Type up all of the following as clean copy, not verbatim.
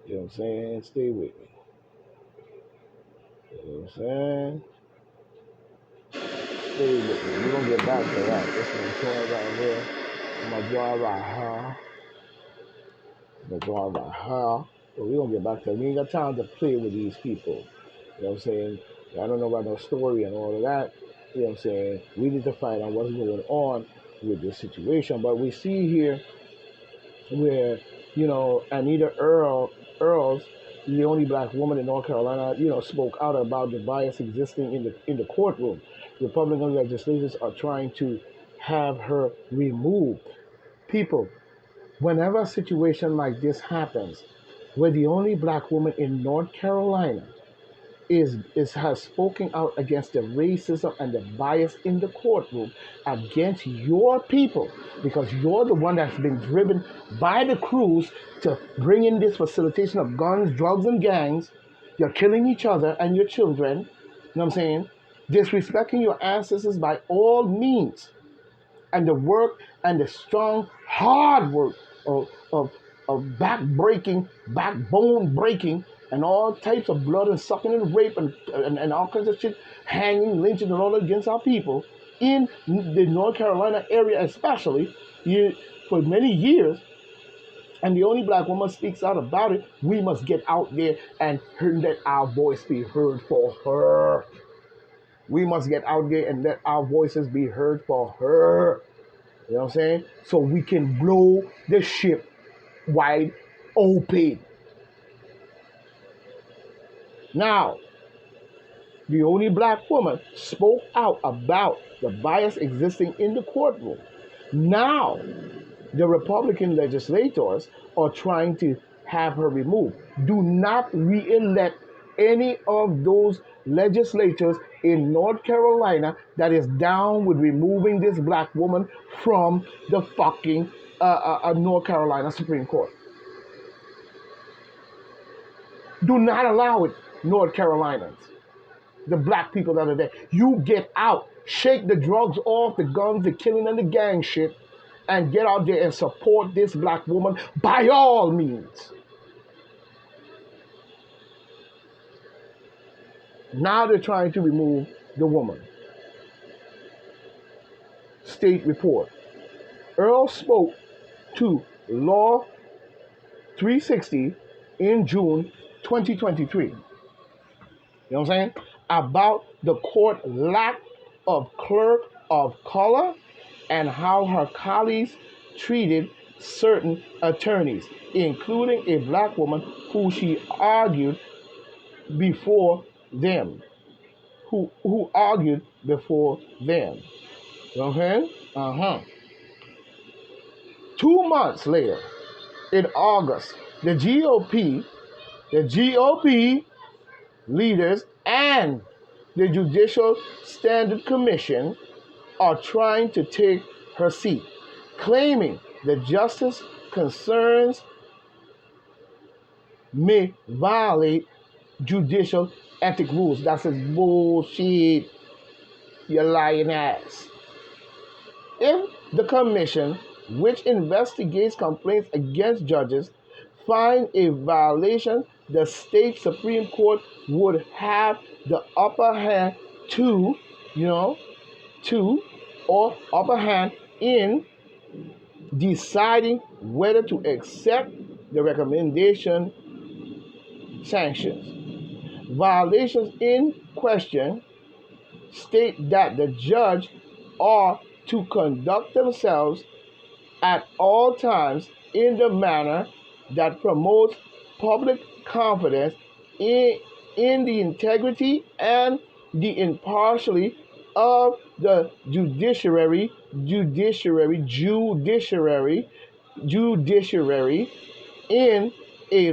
You know what I'm saying? Stay with me. You know what I'm saying? Stay with me. We're gonna get back to that. This is my joy right here. My joy right here. My joy right here. But we're gonna get back to it. We ain't got time to play with these people. You know what I'm saying? I don't know about no story and all of that. You know what I'm saying? We need to find out what's going on with this situation. But we see here where, Anita Earls, the only black woman in North Carolina, spoke out about the bias existing in the courtroom. Republican legislators are trying to have her removed. People, whenever a situation like this happens, where the only black woman in North Carolina is has spoken out against the racism and the bias in the courtroom against your people, because you're the one that's been driven by the crews to bring in this facilitation of guns, drugs, and gangs. You're killing each other and your children. You know what I'm saying? Disrespecting your ancestors by all means, and the work and the strong, hard work of, of, of back-breaking, backbone-breaking, and all types of blood and sucking and rape and all kinds of shit, hanging, lynching, and all against our people in the North Carolina area especially, for many years, and the only black woman speaks out about it. We must get out there and let our voice be heard for her. We must get out there and let our voices be heard for her. You know what I'm saying? So we can blow the ship wide open. Now, the only black woman spoke out about the bias existing in the courtroom. Now, the Republican legislators are trying to have her removed. Do not re-elect any of those legislators in North Carolina that is down with removing this black woman from the fucking North Carolina Supreme Court. Do not allow it, North Carolinians. The black people that are there. You get out. Shake the drugs off, the guns, the killing, and the gang shit, and get out there and support this black woman by all means. Now they're trying to remove the woman. State report. Earl spoke to Law 360 in June 2023. You know what I'm saying? About the court lack of clerk of color and how her colleagues treated certain attorneys, including a black woman who she argued before them. Who argued before them. You know what I'm saying? Uh-huh. 2 months later, in August, the GOP leaders and the Judicial Standard Commission are trying to take her seat, claiming the justice concerns may violate judicial ethic rules. That's his bullshit, you lying ass. If the commission, which investigates complaints against judges, find a violation, the state Supreme Court would have the upper hand or upper hand in deciding whether to accept the recommendation sanctions. Violations in question state that the judge are to conduct themselves at all times in the manner that promotes public confidence in the integrity and the impartiality of the judiciary in a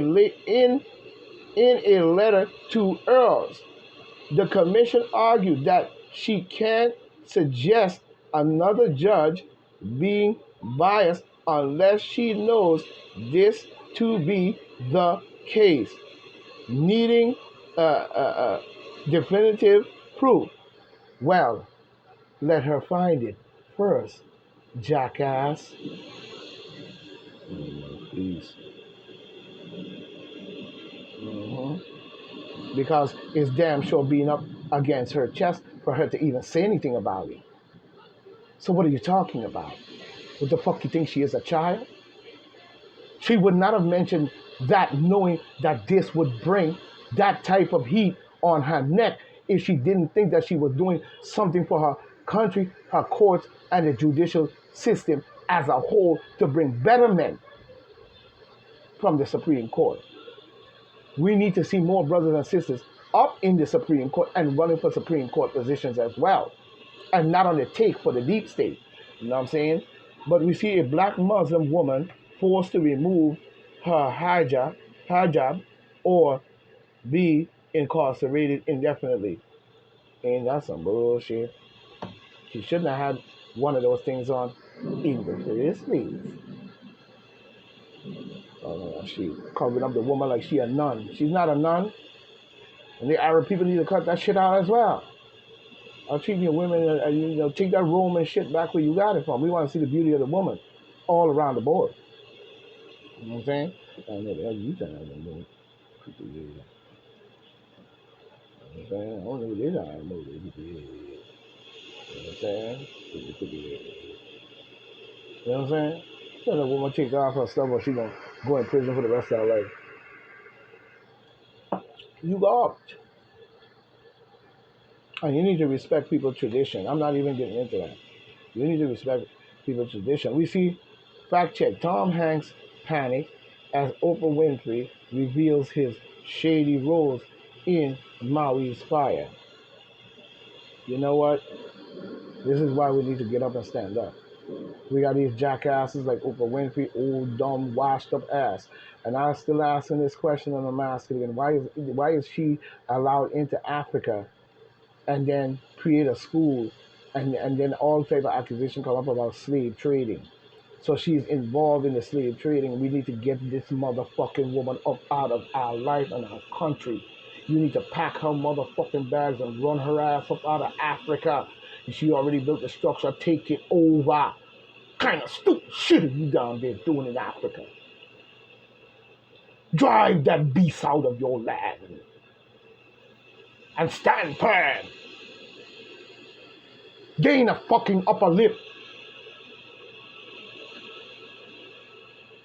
letter to Earls. The commission argued that she can't suggest another judge being biased unless she knows this to be the case, needing definitive proof. Well, let her find it first, jackass. Please. because it's damn sure being up against her chest for her to even say anything about it. So what are you talking about? What the fuck you think she is, a child? She would not have mentioned that knowing that this would bring that type of heat on her neck if she didn't think that she was doing something for her country, her courts, and the judicial system as a whole to bring betterment from the Supreme Court. We need to see more brothers and sisters up in the Supreme Court and running for Supreme Court positions as well, and not on the take for the deep state. You know what I'm saying? But we see a black Muslim woman forced to remove her hijab or be incarcerated indefinitely. And that's some bullshit. She shouldn't have had one of those things on in the first place. She covering up the woman like she a nun. She's not a nun. And the Arab people need to cut that shit out as well. I'll treat your women and take that Roman shit back where you got it from. We want to see the beauty of the woman all around the board. You know what I'm saying? I know that you trying to know. You know what I'm saying? I don't know what they're trying to know. You know what I'm saying? You know what I'm saying? Tell that woman take off her stuff or she gonna go in prison for the rest of her life. You garbage. And you need to respect people's tradition. I'm not even getting into that. You need to respect people's tradition. We see, fact check, Tom Hanks panic as Oprah Winfrey reveals his shady roles in Maui's fire. You know what? This is why we need to get up and stand up. We got these jackasses like Oprah Winfrey, old, dumb, washed up ass. And I'm still asking this question and I'm asking again, why is she allowed into Africa and then create a school and then all type of accusation come up about slave trading? So she's involved in the slave trading. We need to get this motherfucking woman up out of our life and our country. You need to pack her motherfucking bags and run her ass up out of Africa. She already built the structure. Take it over. Kind of stupid shit are you down there doing in Africa? Drive that beast out of your land and stand firm. Gain a fucking upper lip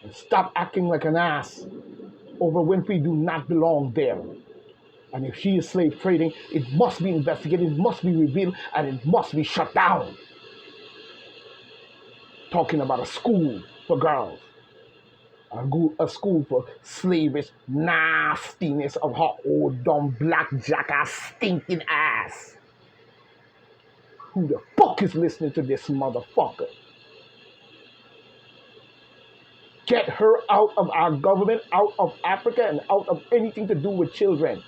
and stop acting like an ass. Oprah Winfrey do not belong there. And if she is slave trading, it must be investigated, it must be revealed, and it must be shut down. Talking about a school for girls. A school for slavish nastiness of her old dumb black jackass stinking ass. Who the fuck is listening to this motherfucker? Get her out of our government, out of Africa, and out of anything to do with children.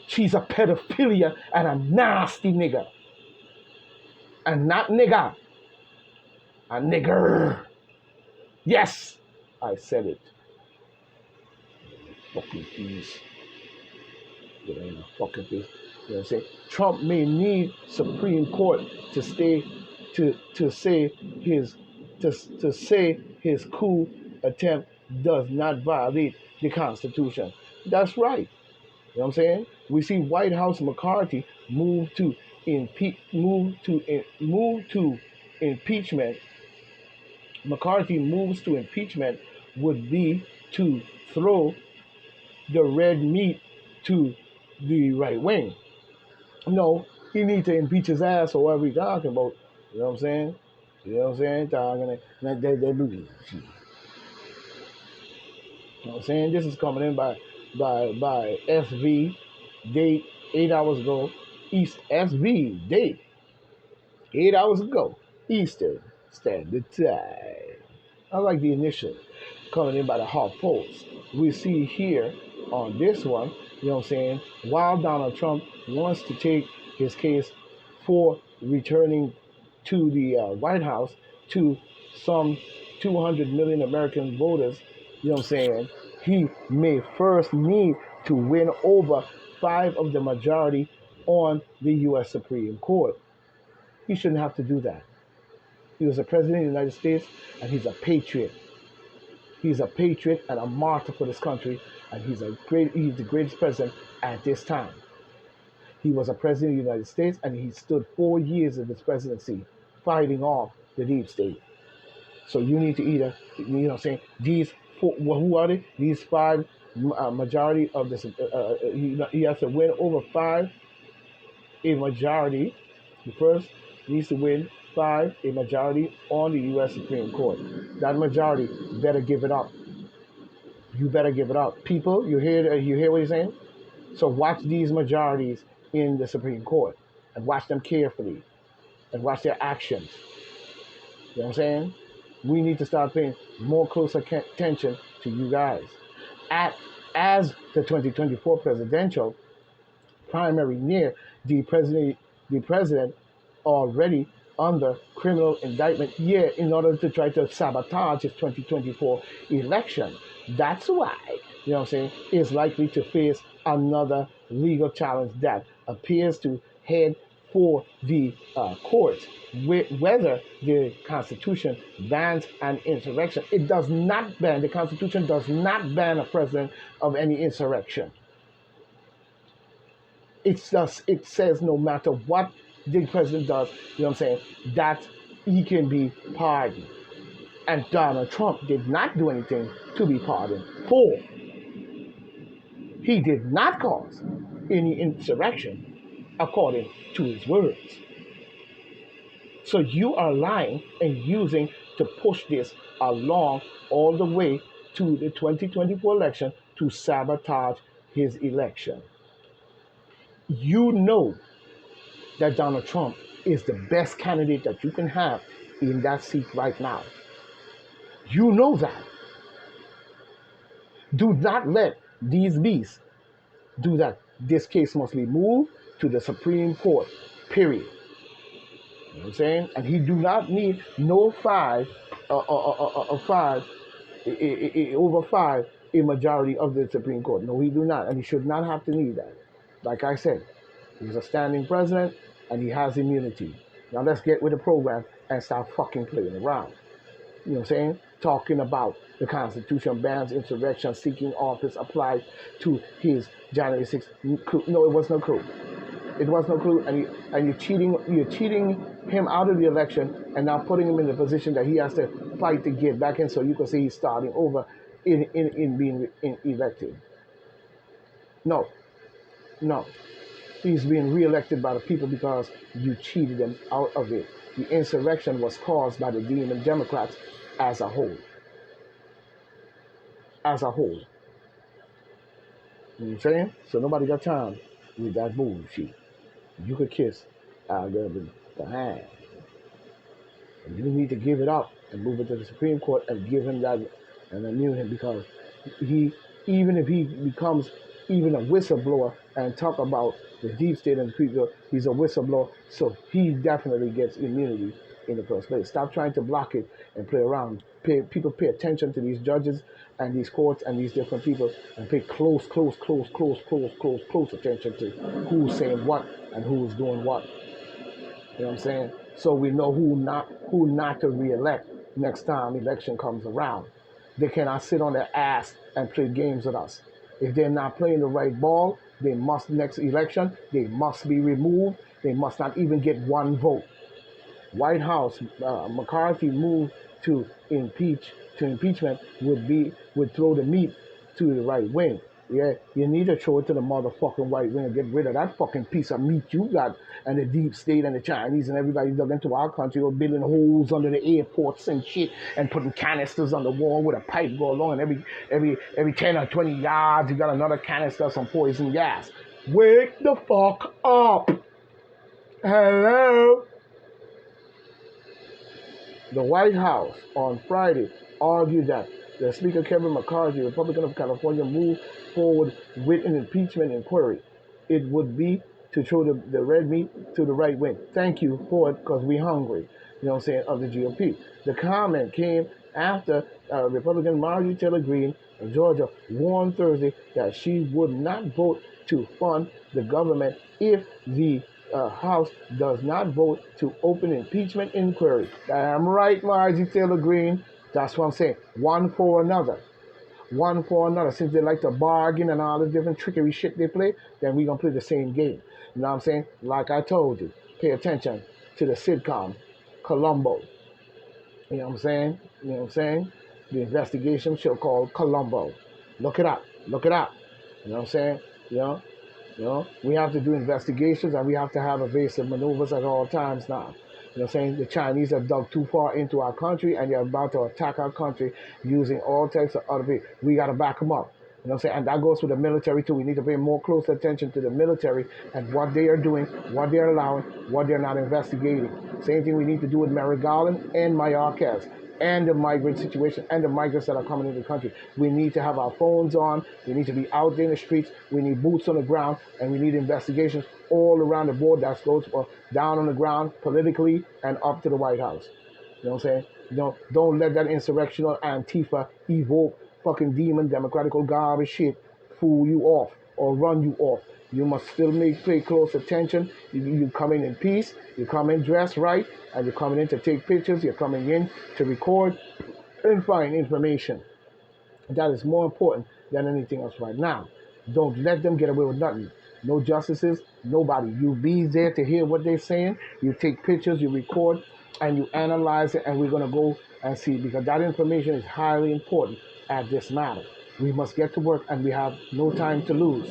She's a pedophilia and a nasty nigger. And not nigger. A nigger. Yes, I said it. Fucking piece. Get in a fucking piece. You know what I'm saying? Trump may need Supreme Court to stay to say his coup attempt does not violate the Constitution. That's right. You know what I'm saying? We see White House McCarthy move to impeachment. McCarthy moves to impeachment would be to throw the red meat to the right wing. No, he needs to impeach his ass or whatever he's talking about. You know what I'm saying? You know what I'm saying? Talking that they booty. You know what I'm saying? This is coming in by SV date 8 hours ago. SV date 8 hours ago. Eastern Standard Time. I like the initial coming in by the Hot Post. We see here on this one, you know what I'm saying, while Donald Trump wants to take his case for returning to the White House to some 200 million American voters, you know what I'm saying, he may first need to win over 5 of the majority on the U.S. Supreme Court. He shouldn't have to do that. He was the president of the United States, and he's a patriot. He's a patriot and a martyr for this country, and he's the greatest president at this time. He was a president of the United States, and he stood 4 years of his presidency fighting off the deep state. So you need to either, these four, well, who are they? These five, majority of this, he has to win over five, a majority. The first needs to win five, a majority on the U.S. Supreme Court. That majority better give it up. You better give it up. People, you hear what he's saying? So watch these majorities in the Supreme Court and watch them carefully and watch their actions. You know what I'm saying? We need to start paying more closer attention to you guys. As the 2024 presidential primary near, the president already under criminal indictment in order to try to sabotage his 2024 election. That's why, you know what I'm saying, is likely to face another legal challenge that appears to head for the courts. Whether the Constitution bans an insurrection. It does not ban, the Constitution does not ban a president of any insurrection. It says no matter what the president does, you know what I'm saying, that he can be pardoned. And Donald Trump did not do anything to be pardoned for. He did not cause any insurrection according to his words. So you are lying and using to push this along all the way to the 2024 election to sabotage his election. You know that Donald Trump is the best candidate that you can have in that seat right now. You know that. Do not let these beasts do that. This case must be moved to the Supreme Court, period. You know what I'm saying? And he do not need no five, over five, a majority of the Supreme Court. No, he do not. And he should not have to need that. Like I said, he's a standing president and he has immunity. Now let's get with the program and start fucking playing around. You know what I'm saying? Talking about the Constitution bans insurrection, seeking office applies to his January 6th. No, it was no clue. It was no clue, and you're cheating him out of the election, and now putting him in the position that he has to fight to get back in, so you can say he's starting over in being elected. No, he's being reelected by the people because you cheated him out of it. The insurrection was caused by the demon Democrats as a whole. As a whole. You know what I'm saying? So nobody got time with that bullshit. You could kiss the hand. And you need to give it up and move it to the Supreme Court and give him that and immune him, because even if he becomes even a whistleblower and talk about the deep state and people, he's a whistleblower, so he definitely gets immunity in the first place. Stop trying to block it and play around. People pay attention to these judges and these courts and these different people, and pay close attention to who's saying what and who's doing what. You know what I'm saying? So we know who not to re-elect next time election comes around. They cannot sit on their ass and play games with us. If they're not playing the right ball, next election, they must be removed. They must not even get one vote. White House, McCarthy moved to impeachment would throw the meat to the right wing. Yeah, you need to throw it to the motherfucking right wing and get rid of that fucking piece of meat you got, and the deep state and the Chinese and everybody dug into our country. We're building holes under the airports and shit and putting canisters on the wall with a pipe go along, and every 10 or 20 yards you got another canister of some poison gas. Wake the fuck up. Hello? The White House on Friday argued that the Speaker Kevin McCarthy, Republican of California, moved forward with an impeachment inquiry. It would be to throw the red meat to the right wing. Thank you for it, because we're hungry, you know what I'm saying, of the GOP. The comment came after Republican Marjorie Taylor Greene of Georgia warned Thursday that she would not vote to fund the government if the House does not vote to open impeachment inquiry. Damn right, Marjorie Taylor Greene. That's what I'm saying. One for another. One for another. Since they like to bargain and all the different trickery shit they play, then we gonna play the same game. You know what I'm saying? Like I told you, pay attention to the sitcom Columbo. You know what I'm saying? You know what I'm saying? The investigation show called Columbo. Look it up. Look it up. You know what I'm saying? You know, we have to do investigations and we have to have evasive maneuvers at all times now. You know what I'm saying? The Chinese have dug too far into our country and they're about to attack our country using all types of other people. We got to back them up. You know what I'm saying? And that goes with the military too. We need to pay more close attention to the military and what they are doing, what they're allowing, what they're not investigating. Same thing we need to do with Merrick Garland and Mayorkas and the migrant situation and the migrants that are coming into the country. We need to have our phones on. We need to be out there in the streets. We need boots on the ground, and we need investigations all around the board that goes down on the ground politically and up to the White House. You know what I'm saying? Don't let that insurrectional Antifa evoke fucking demon democratical garbage shit fool you off or run you off. You must still pay close attention. You come in peace. You come in dressed right, and you're coming in to take pictures. You're coming in to record and find information. That is more important than anything else right now. Don't let them get away with nothing. No justices, nobody. You be there to hear what they're saying. You take pictures, you record, and you analyze it, and we're going to go and see, because that information is highly important at this matter. We must get to work, and we have no time to lose.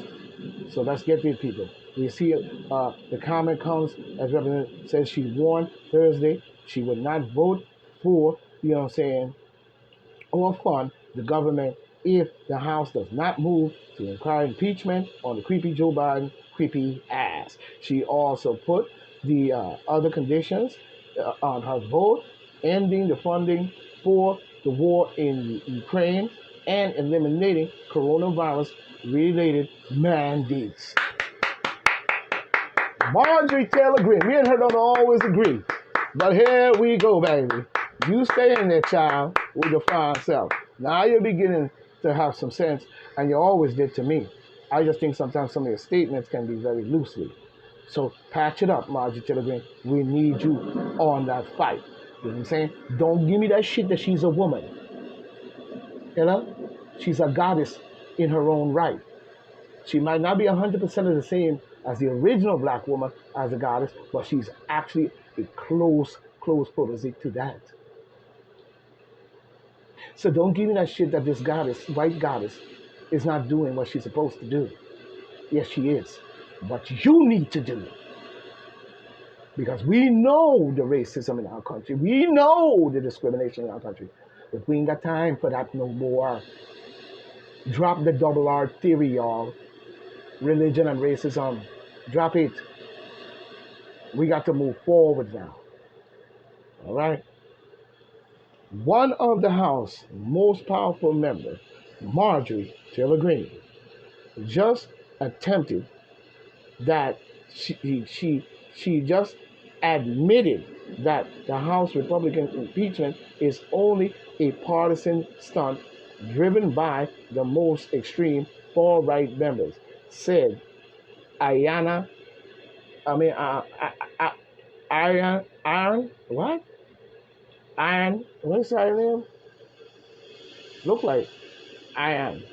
So let's get there, people. We see the comment comes as Representative says she warned Thursday she would not vote for, you know what I'm saying, or fund the government if the House does not move to inquire impeachment on the creepy Joe Biden creepy ass. She also put the other conditions on her vote, ending the funding for the war in Ukraine and eliminating coronavirus-related mandates. Marjorie Taylor Greene. Me and her don't always agree. But here we go, baby. You stay in there, child, with your fine self. Now you're beginning to have some sense, and you always did to me. I just think sometimes some of your statements can be very loosely. So patch it up, Marjorie Taylor Greene. We need you on that fight. You know what I'm saying? Don't give me that shit that she's a woman. You know? She's a goddess in her own right. She might not be 100% of the same as the original black woman as a goddess, but she's actually a close protege to that. So don't give me that shit that this goddess, white goddess, is not doing what she's supposed to do. Yes, she is. But you need to do it. Because we know the racism in our country. We know the discrimination in our country. But we ain't got time for that no more. Drop the double R theory, y'all. Religion and racism. Drop it. We got to move forward now. All right? One of the House's most powerful members, Marjorie Taylor Greene, just attempted that she just admitted that the House Republican impeachment is only a partisan stunt driven by the most extreme far-right members, said Iron, what? What's her name? Look like Iron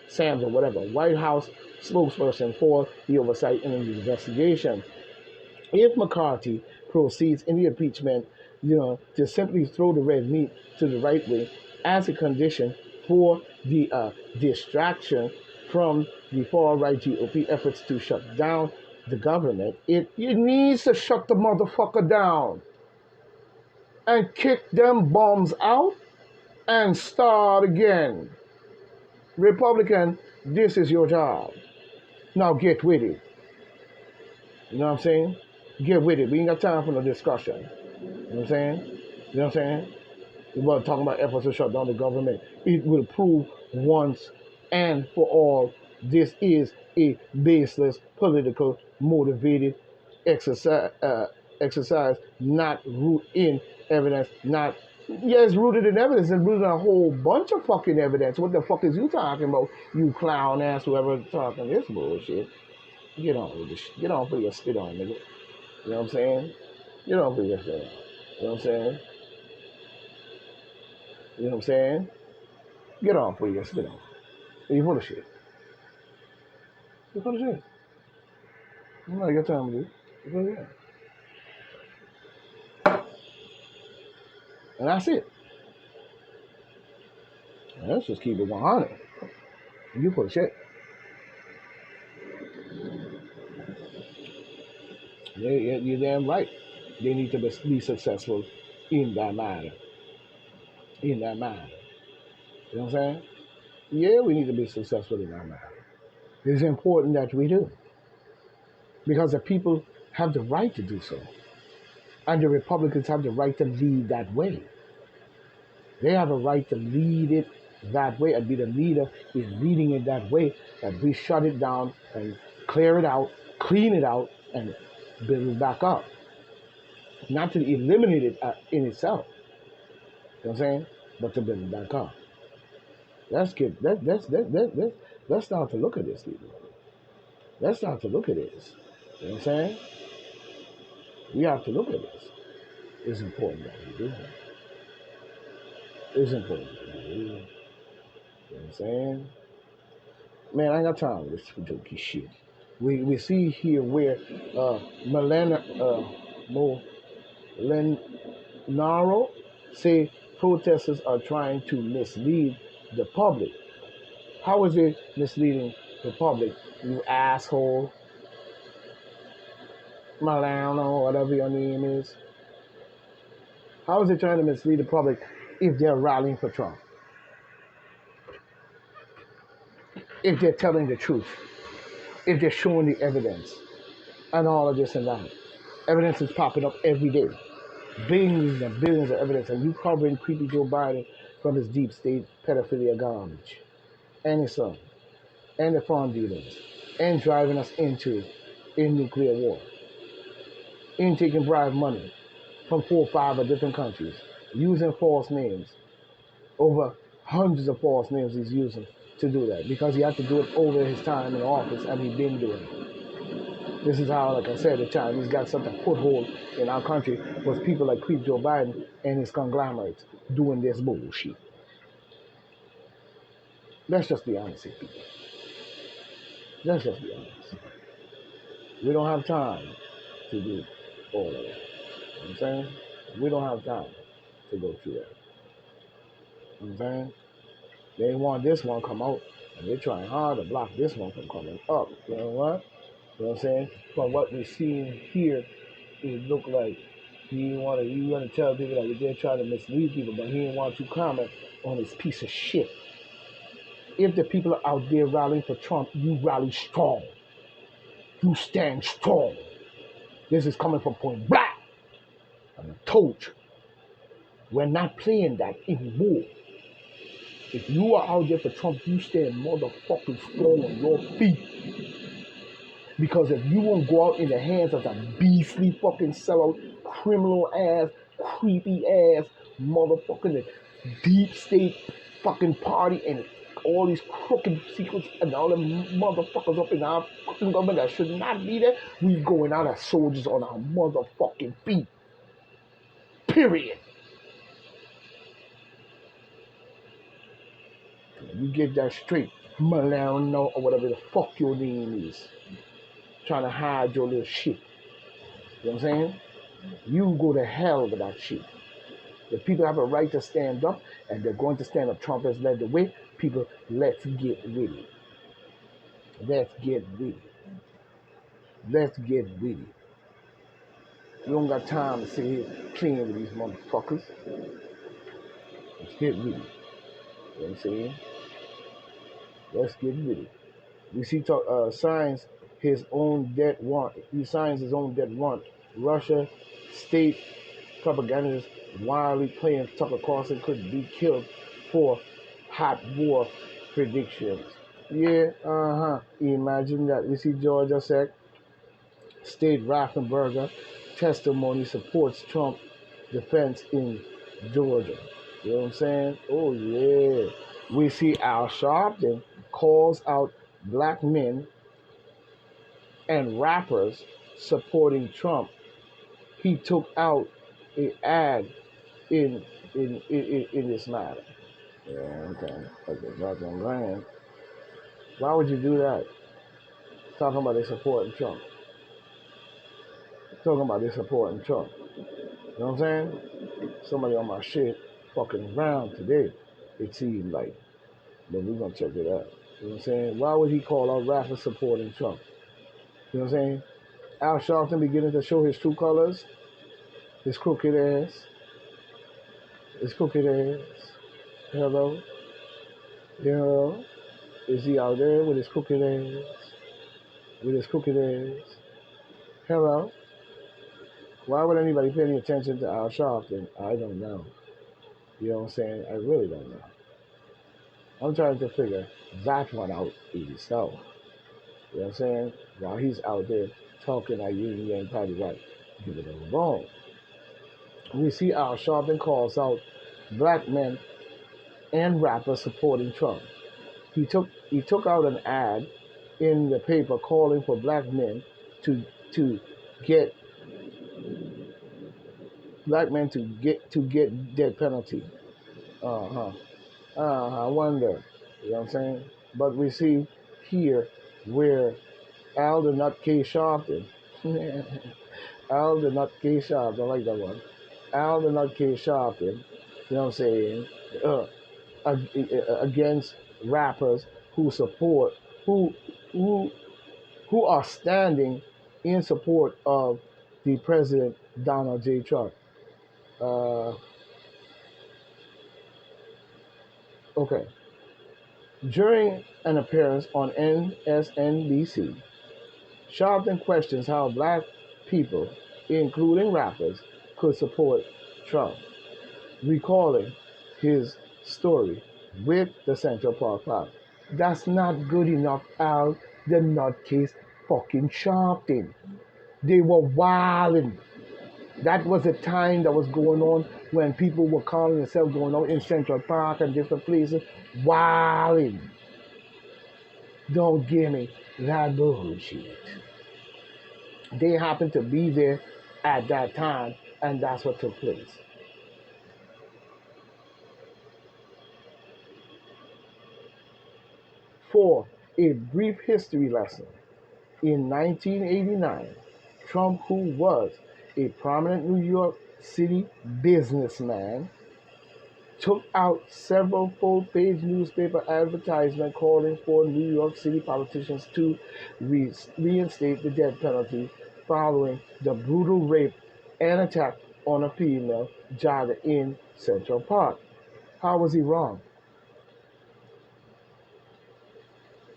Sams or whatever, White House spokesperson for the oversight and the investigation. If McCarthy proceeds in the impeachment, to simply throw the red meat to the right wing as a condition for the distraction from the far-right GOP efforts to shut down the government, it needs to shut the motherfucker down and kick them bombs out and start again. Republican, this is your job. Now get with it. You know what I'm saying? Get with it. We ain't got time for no discussion. You know what I'm saying? You know what I'm saying? We're talking about efforts to shut down the government. It will prove once and for all this is a baseless, political, motivated exercise, not rooted in evidence, it's rooted in evidence, it's rooted in a whole bunch of fucking evidence. What the fuck is you talking about, you clown ass, whoever talking this bullshit? Get on with this. Get on, put your spit on, nigga. You know what I'm saying? Get on, put your spit on. You know what I'm saying? You know what I'm saying? Get off before you get spit on. You full of shit. You full of shit. I'm not got time to do. You full of shit. And that's it. Let's just keep it 100. You full of shit. You're damn right. They need to be successful in that matter. In that matter. You know what I'm saying? Yeah, we need to be successful in that matter. It's important that we do. Because the people have the right to do so. And the Republicans have the right to lead that way. They have a right to lead it that way and be the leader in leading it that way, that we shut it down and clear it out, clean it out, and build it back up. Not to eliminate it in itself, you know what I'm saying? But to build it back up. Let's start to look at this, people. Let's start to look at this. You know what I'm saying? We have to look at this. It's important that we do. It's important that we do. You know what I'm saying? Man, I ain't got time for this jokey shit. We see here where Molinaro say protesters are trying to mislead the public. How is it misleading the public, you asshole? Milano, whatever your name is. How is it trying to mislead the public if they're rallying for Trump? If they're telling the truth? If they're showing the evidence? And all of this and that. Evidence is popping up every day. Billions and billions of evidence. And you covering creepy Joe Biden from his deep state pedophilia garbage. And his son. And the farm dealers. And driving us into a nuclear war. In taking bribe money from 4 or 5 of different countries, using false names, over hundreds of false names he's using to do that, because he had to do it over his time in office, and he's been doing it. This is how, like I said, the Chinese got such a foothold in our country, was people like Creep Joe Biden and his conglomerates doing this bullshit. Let's just be honest here, people. Let's just be honest. We don't have time to do all of that. You know what I'm saying? We don't have time to go through that. You know what I'm saying? They want this one come out, and they're trying hard to block this one from coming up. You know what? You know what I'm saying? From what we're seeing here, it look like he want to tell people that they're trying to mislead people, but he didn't want to comment on this piece of shit. If the people are out there rallying for Trump, you rally strong. You stand strong. This is coming from point blank. I told you, we're not playing that anymore. If you are out there for Trump, you stand motherfucking strong on your feet. Because if you won't go out in the hands of that beastly fucking sellout, criminal ass, creepy ass, motherfucking deep state fucking party and all these crooked secrets and all them motherfuckers up in our fucking government that should not be there, we going out as soldiers on our motherfucking feet. Period. You get that straight, Milano or whatever the fuck your name is. Trying to hide your little shit. You know what I'm saying? You go to hell with that shit. The people have a right to stand up, and they're going to stand up. Trump has led the way. People, let's get with it. Let's get with it. Let's get with it. We don't got time to sit here playing with these motherfuckers. Let's get with it. You know what I'm saying? Let's get with it. We see signs his own death warrant. He signs his own death warrant. Russia state propagandists wildly playing Tucker Carlson could be killed for hot war predictions. Yeah, Imagine that. We see Georgia Sec State Raffensperger testimony supports Trump defense in Georgia. You know what I'm saying? Oh yeah. We see Al Sharpton calls out black men and rappers supporting Trump. He took out an ad in in this matter. Yeah, okay. Okay, that's what I'm saying. Why would you do that? Talking about they supporting Trump. Talking about they supporting Trump. You know what I'm saying? Somebody on my shit fucking around today. It seemed like, but we're gonna check it out. You know what I'm saying? Why would he call out rappers supporting Trump? You know what I'm saying? Al Sharpton beginning to show his true colors, his crooked ass, his crooked ass. Hello, you know, is he out there with his crooked ass, with his crooked ass? Hello, why would anybody pay any attention to Al Sharpton? I don't know. You know what I'm saying? I really don't know. I'm trying to figure that one out himself. You know what I'm saying? While he's out there talking like you ain't probably right. Give it a wrong. We see Al Sharpton calls out black men and rappers supporting Trump. He took out an ad in the paper calling for black men to to get to get death penalty. Uh huh. I wonder. You know what I'm saying? But we see here where Al the Nut K Sharpton, Al the Nut K Sharpton, I like that one. Al the Nut K Sharpton, you know what I'm saying? Uh, against rappers who support who who who are standing in support of the president Donald J. Trump. Uh, okay. During an appearance on MSNBC, Sharpton questions how black people, including rappers, could support Trump, recalling his story with the Central Park Five. That's not good enough, Al. The nutcase fucking Sharpton. They were wilding. That was a time that was going on when people were calling themselves going out in Central Park and different places. Wilding. Don't give me that bullshit. They happened to be there at that time, and that's what took place. For a brief history lesson, in 1989, Trump, who was a prominent New York City businessman, took out several full-page newspaper advertisements calling for New York City politicians to reinstate the death penalty following the brutal rape and attack on a female jogger in Central Park. How was he wrong?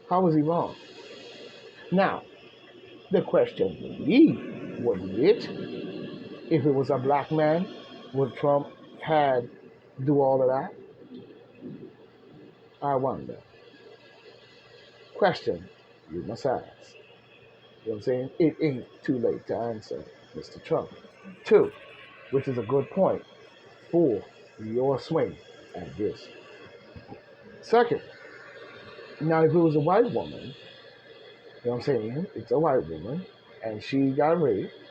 How was he wrong? Now, the question would be, wouldn't it, if it was a black man, would Trump had do all of that? I wonder. Question you must ask. You know what I'm saying? It ain't too late to answer, Mr. Trump. Two, which is a good point for your swing at this. Second, now if it was a white woman, you know what I'm saying? It's a white woman, and she got raped,